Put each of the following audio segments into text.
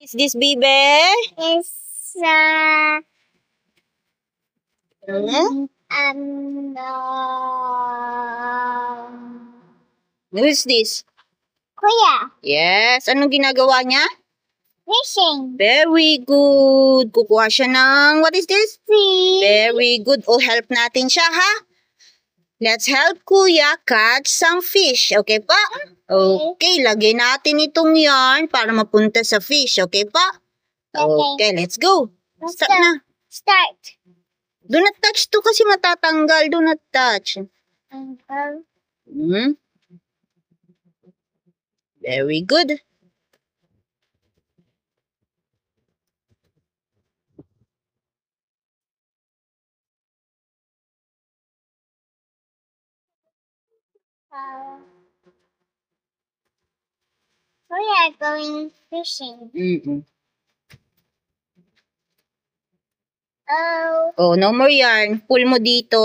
Is this baby? It's Hmm? um Who is this? Kuya, Yes. Anong ginagawa niya? fishing. Very good. Kukuha siya ng, what is this? See? Very good. O, help natin siya, ha? Let's help Kuya catch some fish. Okay pa? Okay, lagay natin itong yarn para mapunta sa fish. Okay pa? Okay, let's go. Start na. Start. Do not touch to kasi matatanggal. Do not touch. Very good. We are going fishing. Oh, no more yarn. Pull mo dito.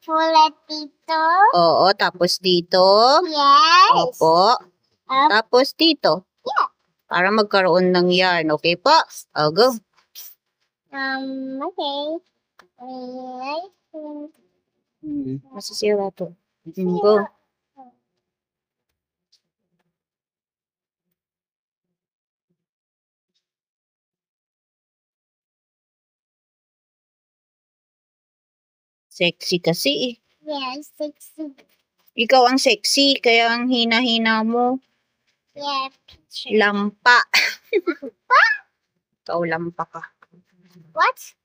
Pull it dito. Oo, tapos dito. Yes. Opo. Tapos dito. Yeah. Para magkaroon ng yarn. Okay po? Oh, go. Okay. Masisira to. Go. Sexy kasi eh. Yes, sexy. Ikaw ang sexy, kaya ang hina-hina mo. Yeah. Lampa. Ikaw lampa ka. What?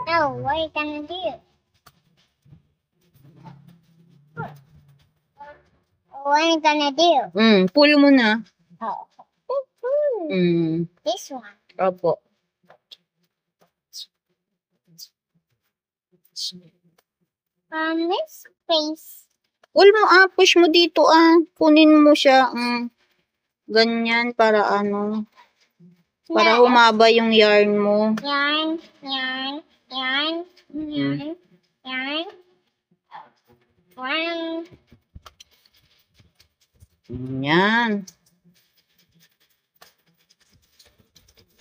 No, what are you gonna do? What are you gonna do? Pull mo na. Oh. This one. Opo. This space. Pull mo push mo dito Kunin mo siya. Ganyan para ano. Para humaba yung yarn mo. Yarn. Yan.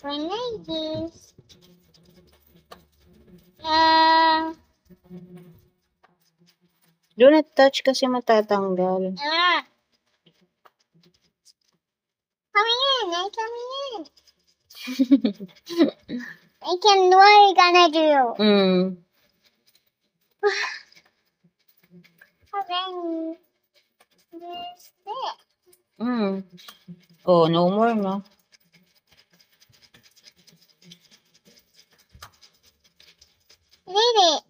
When I use Do not touch kasi matatanggal. Coming in. I can do what you gonna do. This. Oh, no more no. Did it.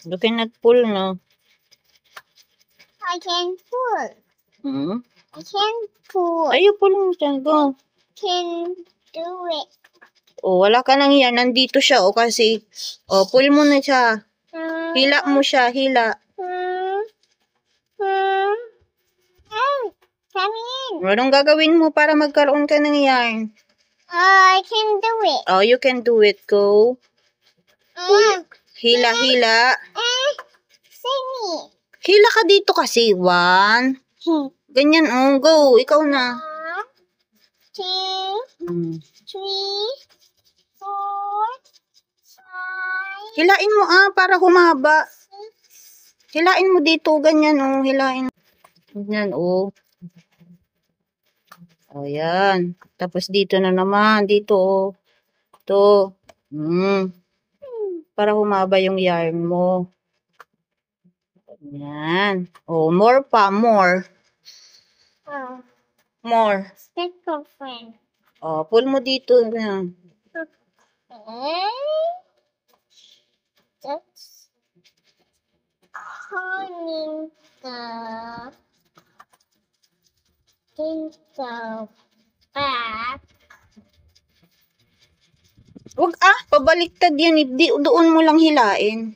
You cannot pull no. I can pull. I can pull. Ay, pull mo siya. Go. Can do it. Oh, wala ka nang yan. Nandito siya. Kasi. Pull mo na siya. Hila mo siya. Hila. Come in. Anong gagawin mo para magkaroon ka ng yarn? I can do it. Oh, you can do it. Go. Hila. See me. Hila ka dito kasi. 1. Ganyan. Go. Ikaw na. 1, 2, 3, 4, 5. Hilain mo para humaba. Hilain mo dito. Ganyan hilain. Ganyan Ayan. Tapos dito na naman. Dito Ito. Para humaba yung yarn mo. Ayan. More pa. More. Special friend. Pull mo dito. Ayan. That's turning the back. Wag pabaliktad yan. Doon mo lang hilain.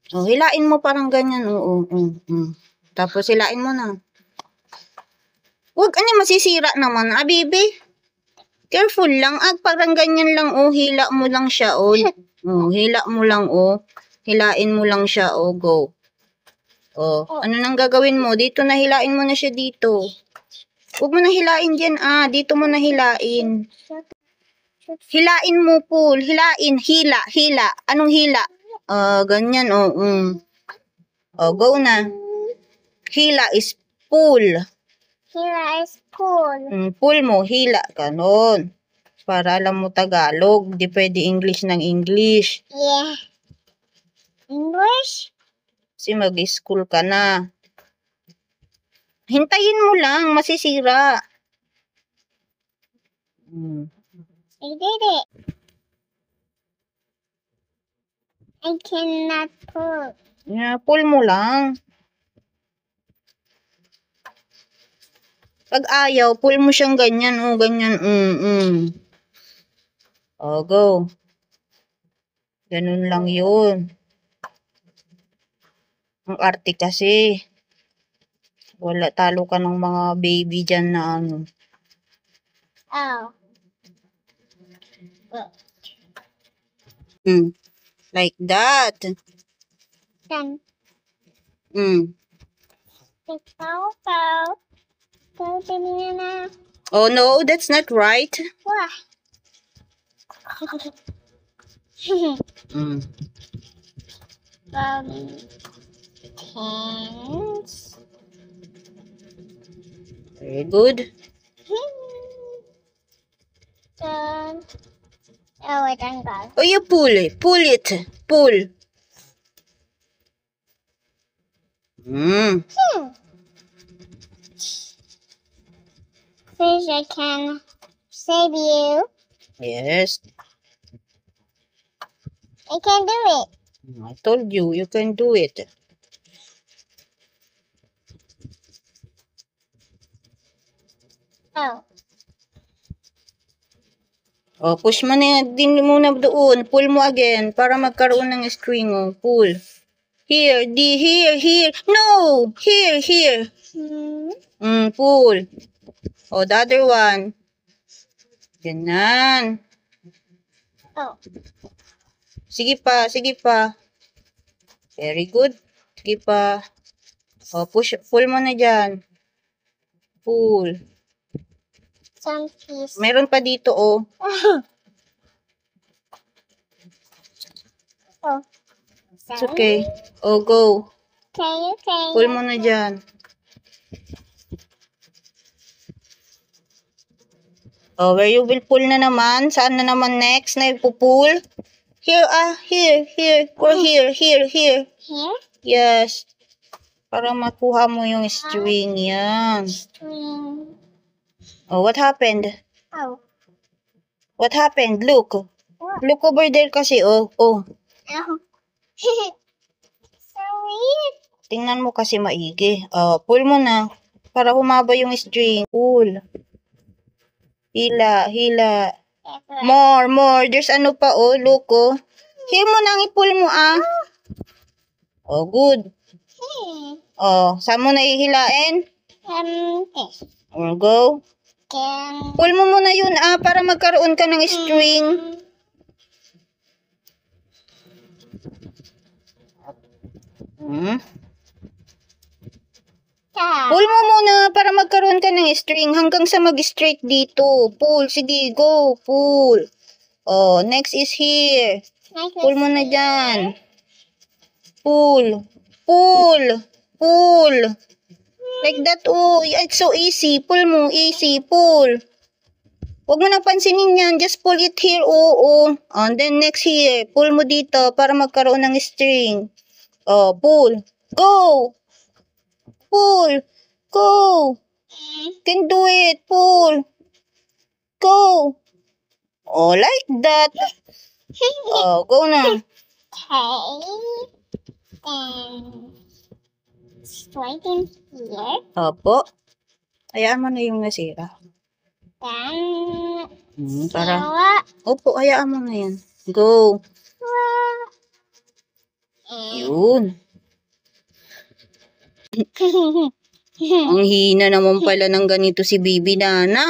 Hilain mo parang ganyan. Tapos hilain mo na. Wag masisira naman. Baby. Careful lang. Parang ganyan lang. Hila mo lang siya. Hila mo lang. Hilain mo lang siya. Go. Oh, ano nang gagawin mo? Dito na hilain mo na siya dito. Huwag mo na hilain dyan, dito mo na hilain. Hilain mo, Pool. Hilain. Hila. Anong hila? Ganyan, go na. Hila is pull. Hila is pull. Pull mo, hila. Ganon. Para alam mo Tagalog. Di pwede English ng English. Yeah. English? Kasi mag-school ka na. Hintayin mo lang, masisira. I did it. I cannot pull. Yeah, pull mo lang. Pag ayaw, pull mo siyang ganyan, ganyan. Go. Ganun lang yun. Ang arte kasi. Wala, talo ka ng mga baby dyan na ano. Oh. Like that. Then. Oh no, that's not right. What? Tens. Very good. Then. Oh, I don't go. Oh, you pull it. Pull it. Pull. Fish, I can save you. Yes. I can do it. I told you, you can do it. Oh. Oh, push mo na din muna doon. Pull mo again para magkaroon ng string. Pull. Here. No! Here. Pull. Oh, the other one. Ganyan. Oh. Sige pa. Very good. Sige pa. Oh, pull mo na dyan. Pull. Some piece. Meron pa dito, Oh. It's okay. Oh, go. Okay. Pull mo na dyan. Oh, where you will pull na naman? Saan na naman next na ipupull? Here. Or here. Here? Yes. Para makuha mo yung string yan. String. Oh, what happened? Oh. What happened? Look. What? Look over there kasi. Oh. Oh. So weird. Tingnan mo kasi maigi. Pull mo na. Para humaba yung string. Pull. Hila. More. There's ano pa, look, Here mo nang i-pull mo, Oh, good. Saan mo na ihilain? This. Go. Can. Pull mo muna yun, para magkaroon ka ng string. Pull mo muna para magkaroon ka ng string hanggang sa mag-straight dito. Pull. Sige, go. Pull. Next is here. Pull mo na dyan. Pull. Like that, it's so easy. Pull mo, easy. Pull. Huwag mo nang pansinin yan. Just pull it here, And then next here. Pull mo dito para magkaroon ng string. Pull. Go. Can do it. Pull. Go. Like that. Go na. Okay. Then straight in here. Opo. Hayaan mo na yung nasira. Then Para. Opo, hayaan mo na yan. Go. Yun. Ang hina naman pala ng ganito si Baby Nana.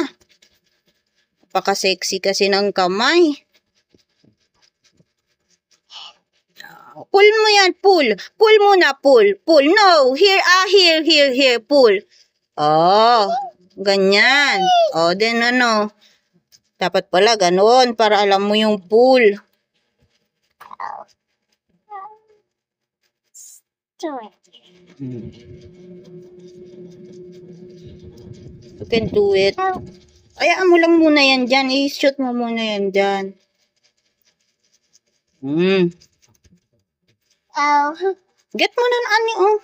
Napaka-sexy kasi ng kamay. Pull mo yan, pull. Pull muna, pull. Pull. No, here, pull. Oh, ganyan. Oh, then ano. Dapat pala ganon para alam mo yung pull. Do it. You can do it. Oh, Ayaan mo lang muna yan dyan. I-shoot mo muna yan dyan. oh. Get mo na ani, oh.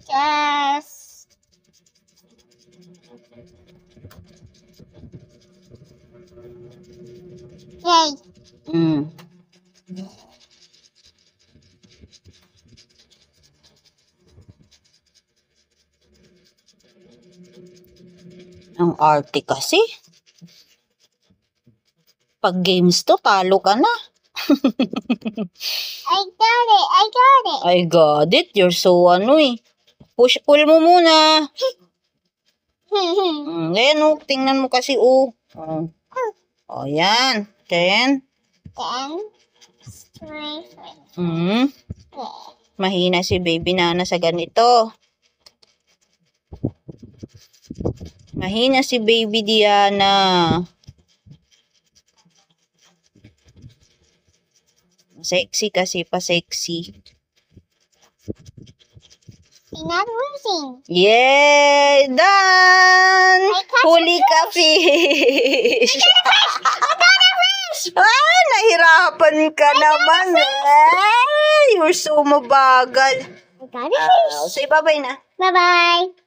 Yes. Yay. Ang arte kasi. Pag games to, talo ka na. I got it. I got it. I got it. You're so pull mo muna. Ayan, oh. Tingnan mo kasi, oh. Oh, yan. Then, Straight. mahina si Baby Nana sa ganito. Mahina si Baby Diana. Sexy kasi, pa-sexy. You're not losing. Yay! Done! I caught Huli ka, fish! Ah, nahirapan ka naman. Ay, you're so mabagal. I got a fish. So, ibabay na. Bye-bye.